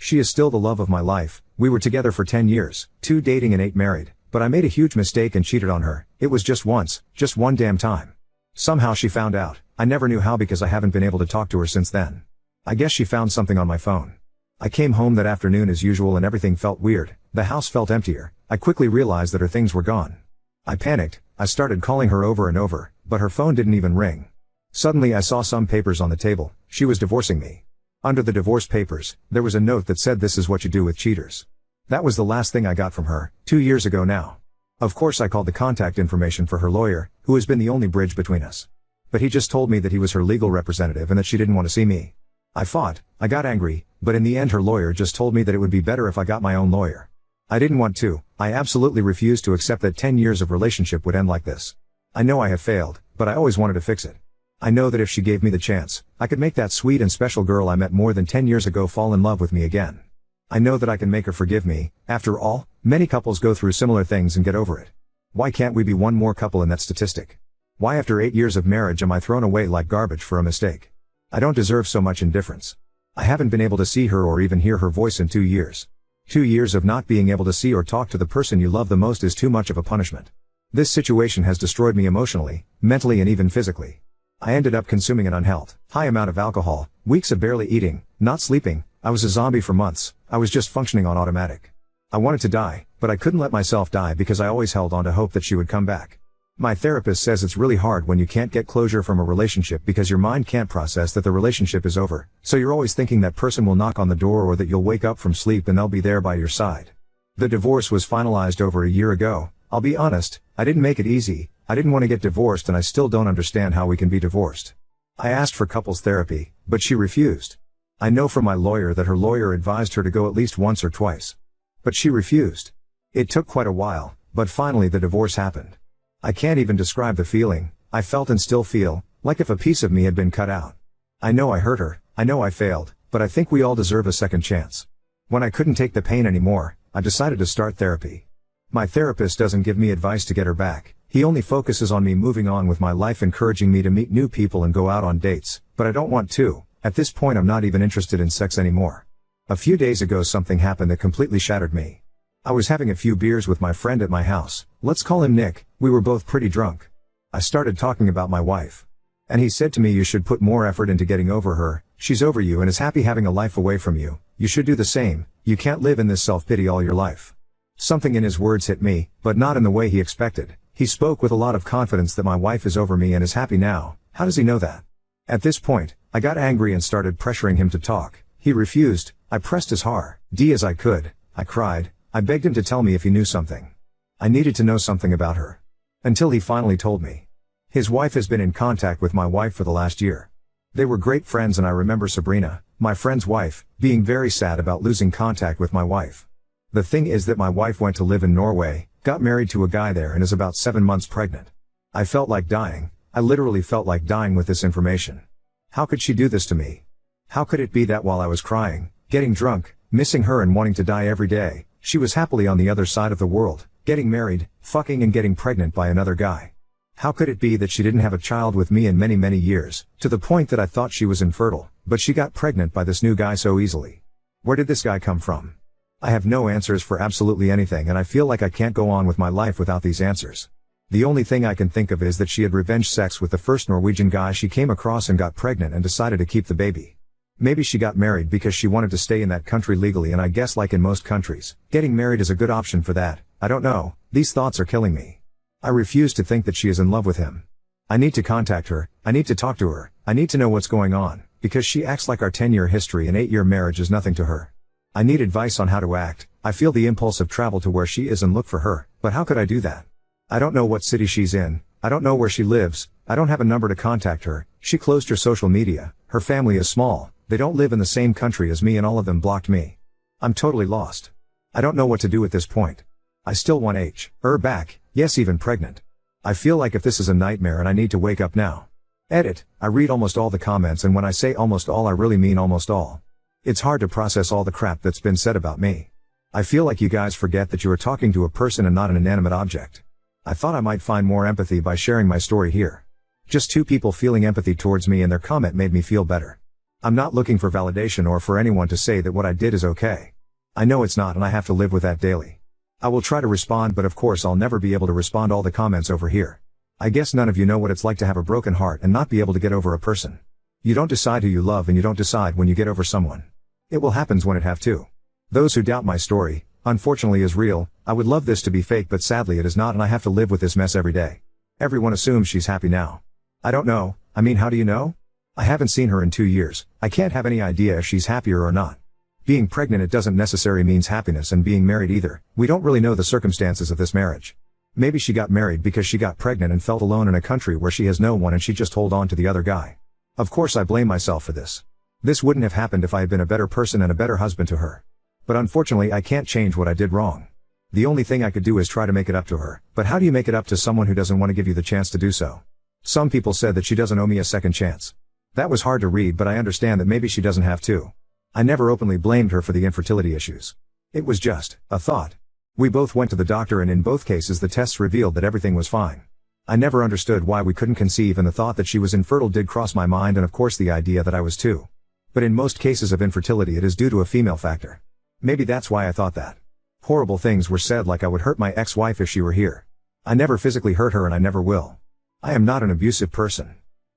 She is still the love of my life. We were together for 10 years, 2 dating and 8 married, but I made a huge mistake and cheated on her. It was just once, just one damn time. Somehow she found out. I never knew how because I haven't been able to talk to her since then. I guess she found something on my phone. I came home that afternoon as usual and everything felt weird. The house felt emptier. I quickly realized that her things were gone. I panicked. I started calling her over and over, but her phone didn't even ring. Suddenly I saw some papers on the table. She was divorcing me. Under the divorce papers, there was a note that said, "This is what you do with cheaters." That was the last thing I got from her, 2 years ago now. Of course I called the contact information for her lawyer, who has been the only bridge between us. But he just told me that he was her legal representative and that she didn't want to see me. I fought, I got angry, but in the end her lawyer just told me that it would be better if I got my own lawyer. I didn't want to. I absolutely refused to accept that 10 years of relationship would end like this. I know I have failed, but I always wanted to fix it. I know that if she gave me the chance, I could make that sweet and special girl I met more than 10 years ago fall in love with me again. I know that I can make her forgive me. After all, many couples go through similar things and get over it. Why can't we be one more couple in that statistic? Why after 8 years of marriage am I thrown away like garbage for a mistake? I don't deserve so much indifference. I haven't been able to see her or even hear her voice in 2 years. 2 years of not being able to see or talk to the person you love the most is too much of a punishment. This situation has destroyed me emotionally, mentally and even physically. I ended up consuming an high amount of alcohol, weeks of barely eating, not sleeping. I was a zombie for months. I was just functioning on automatic. I wanted to die, but I couldn't let myself die because I always held on to hope that she would come back. My therapist says it's really hard when you can't get closure from a relationship because your mind can't process that the relationship is over, so you're always thinking that person will knock on the door or that you'll wake up from sleep and they'll be there by your side. The divorce was finalized over a year ago. I'll be honest, I didn't make it easy. I didn't want to get divorced and I still don't understand how we can be divorced. I asked for couples therapy, but she refused. I know from my lawyer that her lawyer advised her to go at least once or twice. But she refused. It took quite a while, but finally the divorce happened. I can't even describe the feeling. I felt and still feel, like if a piece of me had been cut out. I know I hurt her, I know I failed, but I think we all deserve a second chance. When I couldn't take the pain anymore, I decided to start therapy. My therapist doesn't give me advice to get her back. He only focuses on me moving on with my life, encouraging me to meet new people and go out on dates, but I don't want to. At this point I'm not even interested in sex anymore. A few days ago something happened that completely shattered me. I was having a few beers with my friend at my house. Let's call him Nick. We were both pretty drunk. I started talking about my wife. And he said to me, "You should put more effort into getting over her. She's over you and is happy having a life away from you. You should do the same. You can't live in this self-pity all your life." Something in his words hit me, but not in the way he expected. He spoke with a lot of confidence that my wife is over me and is happy now. How does he know that? At this point, I got angry and started pressuring him to talk. He refused. I pressed as hard as I could. I cried. I begged him to tell me if he knew something. I needed to know something about her. Until he finally told me. His wife has been in contact with my wife for the last year. They were great friends and I remember Sabrina, my friend's wife, being very sad about losing contact with my wife. The thing is that my wife went to live in Norway, got married to a guy there and is about 7 months pregnant. I felt like dying. I literally felt like dying with this information. How could she do this to me? How could it be that while I was crying, getting drunk, missing her and wanting to die every day, she was happily on the other side of the world, getting married, fucking and getting pregnant by another guy? How could it be that she didn't have a child with me in many, many years, to the point that I thought she was infertile, but she got pregnant by this new guy so easily? Where did this guy come from? I have no answers for absolutely anything and I feel like I can't go on with my life without these answers. The only thing I can think of is that she had revenge sex with the first Norwegian guy she came across and got pregnant and decided to keep the baby. Maybe she got married because she wanted to stay in that country legally, and I guess like in most countries, getting married is a good option for that. I don't know. These thoughts are killing me. I refuse to think that she is in love with him. I need to contact her. I need to talk to her. I need to know what's going on, because she acts like our 10-year history and 8-year marriage is nothing to her. I need advice on how to act. I feel the impulse of travel to where she is and look for her, but how could I do that? I don't know what city she's in. I don't know where she lives. I don't have a number to contact her. She closed her social media. Her family is small. They don't live in the same country as me and all of them blocked me. I'm totally lost. I don't know what to do at this point. I still want her back, yes, even pregnant. I feel like if this is a nightmare and I need to wake up now. Edit. I read almost all the comments, and when I say almost all I really mean almost all. It's hard to process all the crap that's been said about me. I feel like you guys forget that you are talking to a person and not an inanimate object. I thought I might find more empathy by sharing my story here. Just 2 people feeling empathy towards me, and their comment made me feel better. I'm not looking for validation or for anyone to say that what I did is okay. I know it's not, and I have to live with that daily. I will try to respond, but of course I'll never be able to respond all the comments over here. I guess none of you know what it's like to have a broken heart and not be able to get over a person. You don't decide who you love, and you don't decide when you get over someone. It will happens when it have to. Those who doubt my story, unfortunately, is real. I would love this to be fake, but sadly it is not, and I have to live with this mess every day. Everyone assumes she's happy now. I don't know. I mean, how do you know? I haven't seen her in 2 years. I can't have any idea if she's happier or not. Being pregnant, it doesn't necessarily means happiness, and being married either. We don't really know the circumstances of this marriage. Maybe she got married because she got pregnant and felt alone in a country where she has no one, and she just hold on to the other guy. Of course I blame myself for this. This wouldn't have happened if I had been a better person and a better husband to her. But unfortunately I can't change what I did wrong. The only thing I could do is try to make it up to her. But how do you make it up to someone who doesn't want to give you the chance to do so? Some people said that she doesn't owe me a second chance. That was hard to read, but I understand that maybe she doesn't have to. I never openly blamed her for the infertility issues. It was just a thought. We both went to the doctor, and in both cases the tests revealed that everything was fine. I never understood why we couldn't conceive, and the thought that she was infertile did cross my mind, and of course the idea that I was too. But in most cases of infertility it is due to a female factor. Maybe that's why I thought that. Horrible things were said, like I would hurt my ex-wife if she were here. I never physically hurt her, and I never will. I am not an abusive person.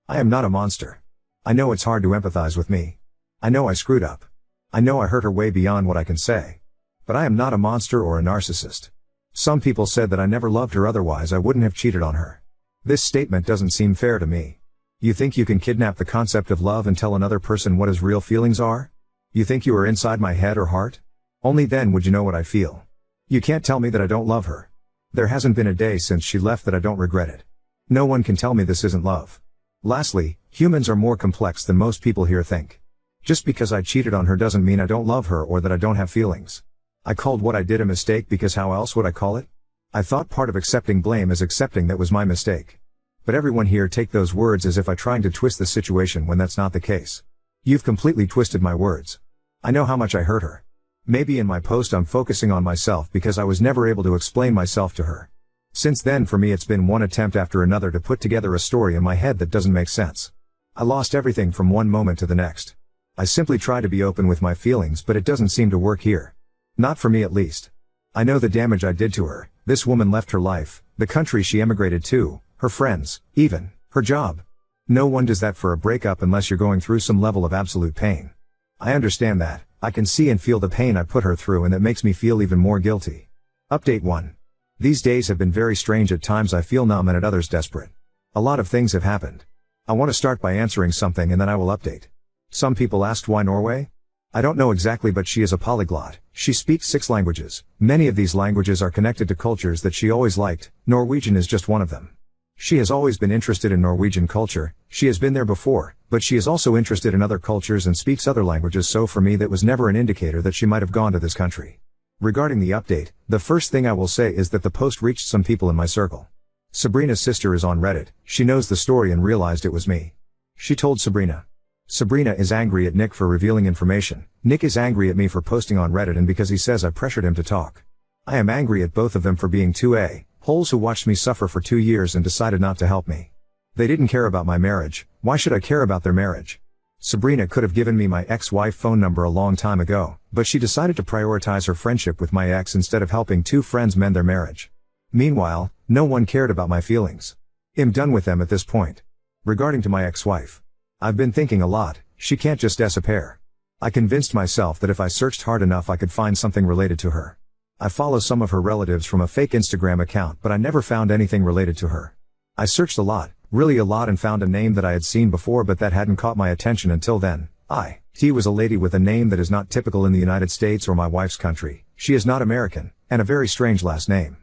I am not a monster. I know it's hard to empathize with me. I know I screwed up. I know I hurt her way beyond what I can say. But I am not a monster or a narcissist. Some people said that I never loved her, otherwise I wouldn't have cheated on her. This statement doesn't seem fair to me. You think you can kidnap the concept of love and tell another person what his real feelings are? You think you are inside my head or heart? Only then would you know what I feel. You can't tell me that I don't love her. There hasn't been a day since she left that I don't regret it. No one can tell me this isn't love. Lastly, humans are more complex than most people here think. Just because I cheated on her doesn't mean I don't love her or that I don't have feelings. I called what I did a mistake because how else would I call it? I thought part of accepting blame is accepting that was my mistake. But everyone here take those words as if I trying to twist the situation when that's not the case. You've completely twisted my words. I know how much I hurt her. Maybe in my post I'm focusing on myself because I was never able to explain myself to her. Since then for me it's been one attempt after another to put together a story in my head that doesn't make sense. I lost everything from one moment to the next. I simply try to be open with my feelings, but it doesn't seem to work here. Not for me at least. I know the damage I did to her. This woman left her life, the country she emigrated to, her friends, even her job. No one does that for a breakup unless you're going through some level of absolute pain. I understand that. I can see and feel the pain I put her through, and that makes me feel even more guilty. Update 1. These days have been very strange. At times I feel numb and at others desperate. A lot of things have happened. I want to start by answering something and then I will update. Some people asked why Norway? I don't know exactly, but she is a polyglot. She speaks 6 languages. Many of these languages are connected to cultures that she always liked. Norwegian is just one of them. She has always been interested in Norwegian culture. She has been there before, but she is also interested in other cultures and speaks other languages, so for me that was never an indicator that she might have gone to this country. Regarding the update, the first thing I will say is that the post reached some people in my circle. Sabrina's sister is on Reddit. She knows the story and realized it was me. She told Sabrina. Sabrina is angry at Nick for revealing information. Nick is angry at me for posting on Reddit and because he says I pressured him to talk. I am angry at both of them for being 2 holes who watched me suffer for 2 years and decided not to help me. They didn't care about my marriage. Why should I care about their marriage? Sabrina could have given me my ex-wife phone number a long time ago, but she decided to prioritize her friendship with my ex instead of helping 2 friends mend their marriage. Meanwhile, no one cared about my feelings. I'm done with them at this point. Regarding to my ex-wife, I've been thinking a lot. She can't just disappear. I convinced myself that if I searched hard enough I could find something related to her. I follow some of her relatives from a fake Instagram account, but I never found anything related to her. I searched a lot, really a lot, and found a name that I had seen before, but that hadn't caught my attention until then. She was a lady with a name that is not typical in the United States or my wife's country. She is not American, and a very strange last name.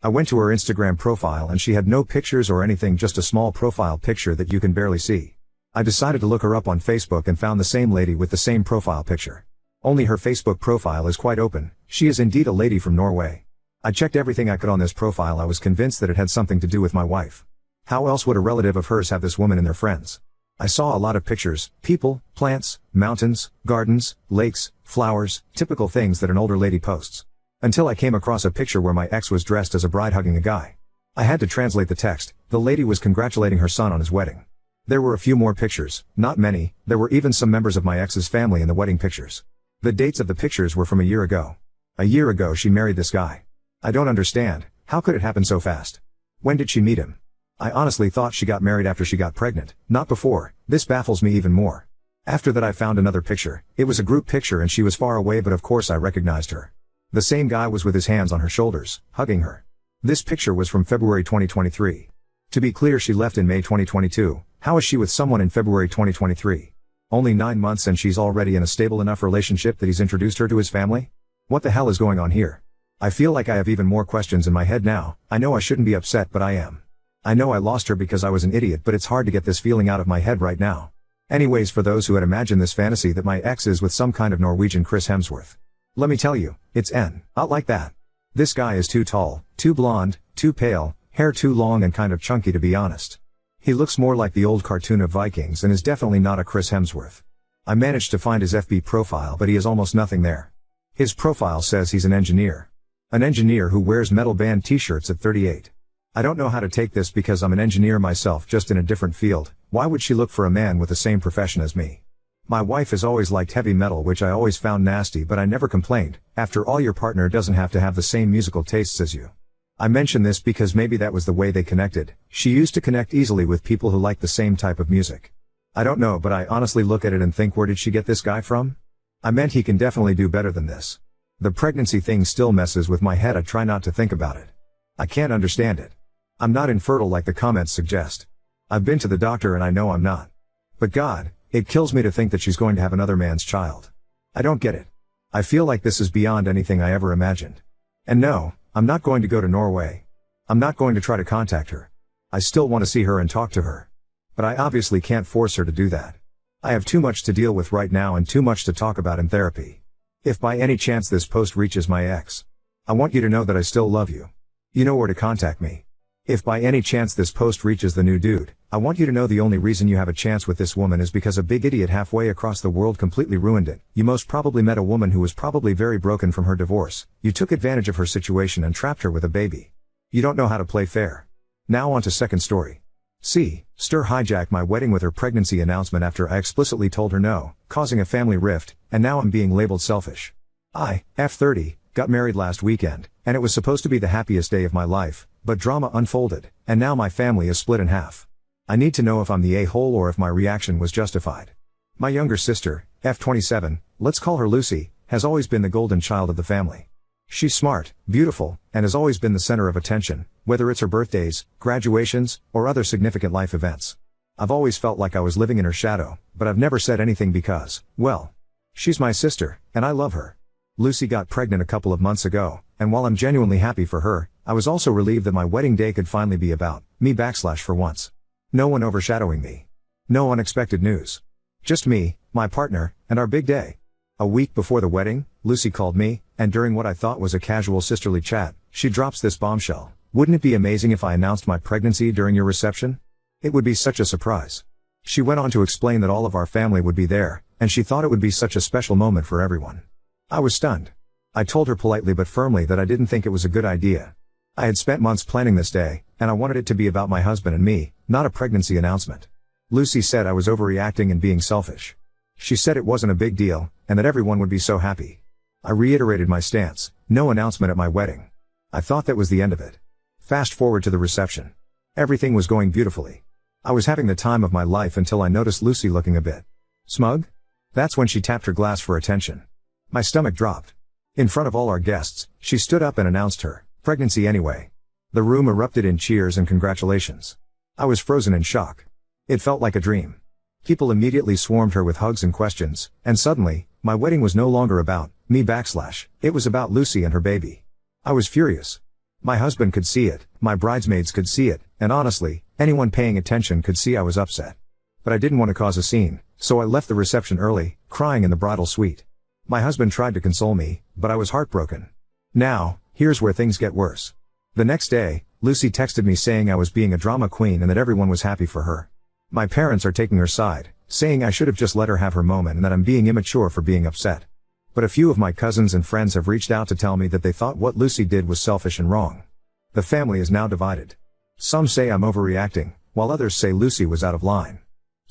I went to her Instagram profile and she had no pictures or anything, just a small profile picture that you can barely see. I decided to look her up on Facebook and found the same lady with the same profile picture. Only her Facebook profile is quite open. She is indeed a lady from Norway. I checked everything I could on this profile. I was convinced that it had something to do with my wife. How else would a relative of hers have this woman in their friends? I saw a lot of pictures, people, plants, mountains, gardens, lakes, flowers, typical things that an older lady posts. Until I came across a picture where my ex was dressed as a bride hugging a guy. I had to translate the text. The lady was congratulating her son on his wedding. There were a few more pictures, not many. There were even some members of my ex's family in the wedding pictures. The dates of the pictures were from a year ago. A year ago she married this guy. I don't understand, how could it happen so fast? When did she meet him? I honestly thought she got married after she got pregnant, not before. This baffles me even more. After that I found another picture. It was a group picture and she was far away, but of course I recognized her. The same guy was with his hands on her shoulders, hugging her. This picture was from February 2023. To be clear, she left in May 2022. How is she with someone in February 2023? Only 9 months and she's already in a stable enough relationship that he's introduced her to his family? What the hell is going on here? I feel like I have even more questions in my head now. I know I shouldn't be upset, but I am. I know I lost her because I was an idiot, but it's hard to get this feeling out of my head right now. Anyways, for those who had imagined this fantasy that my ex is with some kind of Norwegian Chris Hemsworth, let me tell you, it's not like that. This guy is too tall, too blonde, too pale, hair too long and kind of chunky to be honest. He looks more like the old cartoon of Vikings and is definitely not a Chris Hemsworth. I managed to find his FB profile, but he has almost nothing there. His profile says he's an engineer. An engineer who wears metal band t-shirts at 38. I don't know how to take this because I'm an engineer myself, just in a different field. Why would she look for a man with the same profession as me? My wife has always liked heavy metal, which I always found nasty, but I never complained. After all, your partner doesn't have to have the same musical tastes as you. I mention this because maybe that was the way they connected. She used to connect easily with people who like the same type of music. I don't know, but I honestly look at it and think, where did she get this guy from? I meant he can definitely do better than this. The pregnancy thing still messes with my head. I try not to think about it. I can't understand it. I'm not infertile like the comments suggest. I've been to the doctor and I know I'm not. But God, it kills me to think that she's going to have another man's child. I don't get it. I feel like this is beyond anything I ever imagined. And no, I'm not going to go to Norway. I'm not going to try to contact her. I still want to see her and talk to her. But I obviously can't force her to do that. I have too much to deal with right now and too much to talk about in therapy. If by any chance this post reaches my ex, I want you to know that I still love you. You know where to contact me. If by any chance this post reaches the new dude, I want you to know the only reason you have a chance with this woman is because a big idiot halfway across the world completely ruined it. You most probably met a woman who was probably very broken from her divorce. You took advantage of her situation and trapped her with a baby. You don't know how to play fair. Now on to second story. C. Stir hijacked my wedding with her pregnancy announcement after I explicitly told her no, causing a family rift, and now I'm being labeled selfish. I, F30, got married last weekend, and it was supposed to be the happiest day of my life, but drama unfolded, and now my family is split in half. I need to know if I'm the a-hole or if my reaction was justified. My younger sister, F27, let's call her Lucy, has always been the golden child of the family. She's smart, beautiful, and has always been the center of attention, whether it's her birthdays, graduations, or other significant life events. I've always felt like I was living in her shadow, but I've never said anything because, well, she's my sister, and I love her. Lucy got pregnant a couple of months ago, and while I'm genuinely happy for her, I was also relieved that my wedding day could finally be about me / for once. No one overshadowing me. No unexpected news. Just me, my partner, and our big day. A week before the wedding, Lucy called me, and during what I thought was a casual sisterly chat, she drops this bombshell. Wouldn't it be amazing if I announced my pregnancy during your reception? It would be such a surprise. She went on to explain that all of our family would be there, and she thought it would be such a special moment for everyone. I was stunned. I told her politely but firmly that I didn't think it was a good idea. I had spent months planning this day, and I wanted it to be about my husband and me, not a pregnancy announcement. Lucy said I was overreacting and being selfish. She said it wasn't a big deal, and that everyone would be so happy. I reiterated my stance, no announcement at my wedding. I thought that was the end of it. Fast forward to the reception. Everything was going beautifully. I was having the time of my life until I noticed Lucy looking a bit smug. That's when she tapped her glass for attention. My stomach dropped. In front of all our guests, she stood up and announced her pregnancy anyway. The room erupted in cheers and congratulations. I was frozen in shock. It felt like a dream. People immediately swarmed her with hugs and questions, and suddenly, my wedding was no longer about me / it was about Lucy and her baby. I was furious. My husband could see it, my bridesmaids could see it, and honestly, anyone paying attention could see I was upset. But I didn't want to cause a scene, so I left the reception early, crying in the bridal suite. My husband tried to console me, but I was heartbroken. Now, here's where things get worse. The next day, Lucy texted me saying I was being a drama queen and that everyone was happy for her. My parents are taking her side, saying I should have just let her have her moment and that I'm being immature for being upset. But a few of my cousins and friends have reached out to tell me that they thought what Lucy did was selfish and wrong. The family is now divided. Some say I'm overreacting, while others say Lucy was out of line.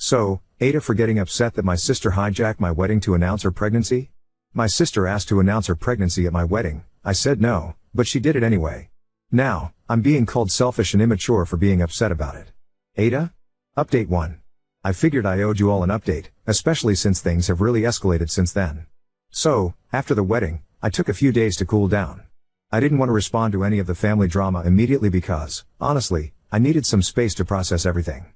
So, Ada for getting upset that my sister hijacked my wedding to announce her pregnancy? My sister asked to announce her pregnancy at my wedding. I said no, but she did it anyway. Now, I'm being called selfish and immature for being upset about it. Ada? Update 1. I figured I owed you all an update, especially since things have really escalated since then. So, after the wedding, I took a few days to cool down. I didn't want to respond to any of the family drama immediately because, honestly, I needed some space to process everything.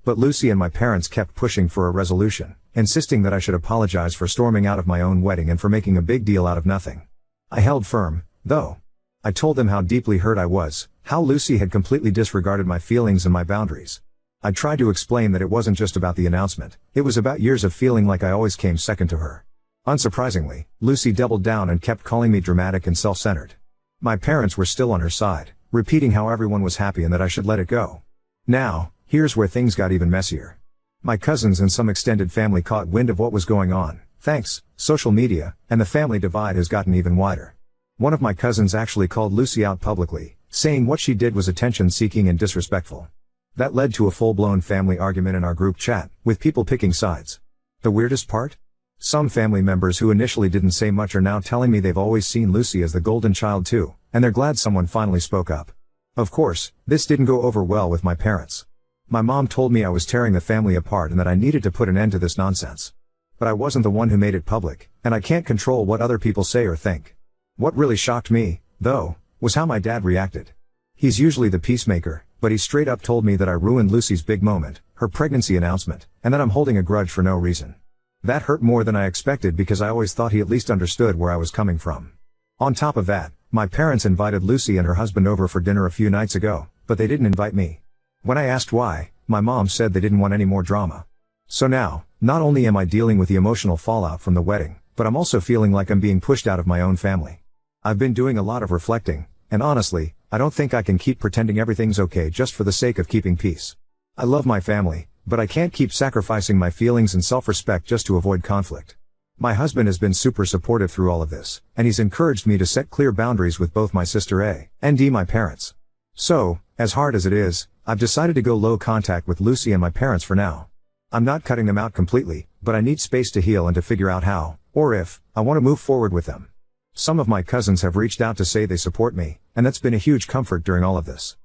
But Lucy and my parents kept pushing for a resolution, insisting that I should apologize for storming out of my own wedding and for making a big deal out of nothing. I held firm, though. I told them how deeply hurt I was, how Lucy had completely disregarded my feelings and my boundaries. I tried to explain that it wasn't just about the announcement, it was about years of feeling like I always came second to her. Unsurprisingly, Lucy doubled down and kept calling me dramatic and self-centered. My parents were still on her side, repeating how everyone was happy and that I should let it go. Now, here's where things got even messier. My cousins and some extended family caught wind of what was going on. Thanks, social media, and the family divide has gotten even wider. One of my cousins actually called Lucy out publicly, saying what she did was attention-seeking and disrespectful. That led to a full-blown family argument in our group chat, with people picking sides. The weirdest part? Some family members who initially didn't say much are now telling me they've always seen Lucy as the golden child too, and they're glad someone finally spoke up. Of course, this didn't go over well with my parents. My mom told me I was tearing the family apart and that I needed to put an end to this nonsense. But I wasn't the one who made it public, and I can't control what other people say or think. What really shocked me, though, was how my dad reacted. He's usually the peacemaker, but he straight up told me that I ruined Lucy's big moment, her pregnancy announcement, and that I'm holding a grudge for no reason. That hurt more than I expected because I always thought he at least understood where I was coming from. On top of that, my parents invited Lucy and her husband over for dinner a few nights ago, but they didn't invite me. When I asked why, my mom said they didn't want any more drama. So now, not only am I dealing with the emotional fallout from the wedding, but I'm also feeling like I'm being pushed out of my own family. I've been doing a lot of reflecting, and honestly, I don't think I can keep pretending everything's okay just for the sake of keeping peace. I love my family, but I can't keep sacrificing my feelings and self-respect just to avoid conflict. My husband has been super supportive through all of this, and he's encouraged me to set clear boundaries with both my sister A and D, my parents. So, as hard as it is, I've decided to go low contact with Lucy and my parents for now. I'm not cutting them out completely, but I need space to heal and to figure out how, or if, I want to move forward with them. Some of my cousins have reached out to say they support me, and that's been a huge comfort during all of this.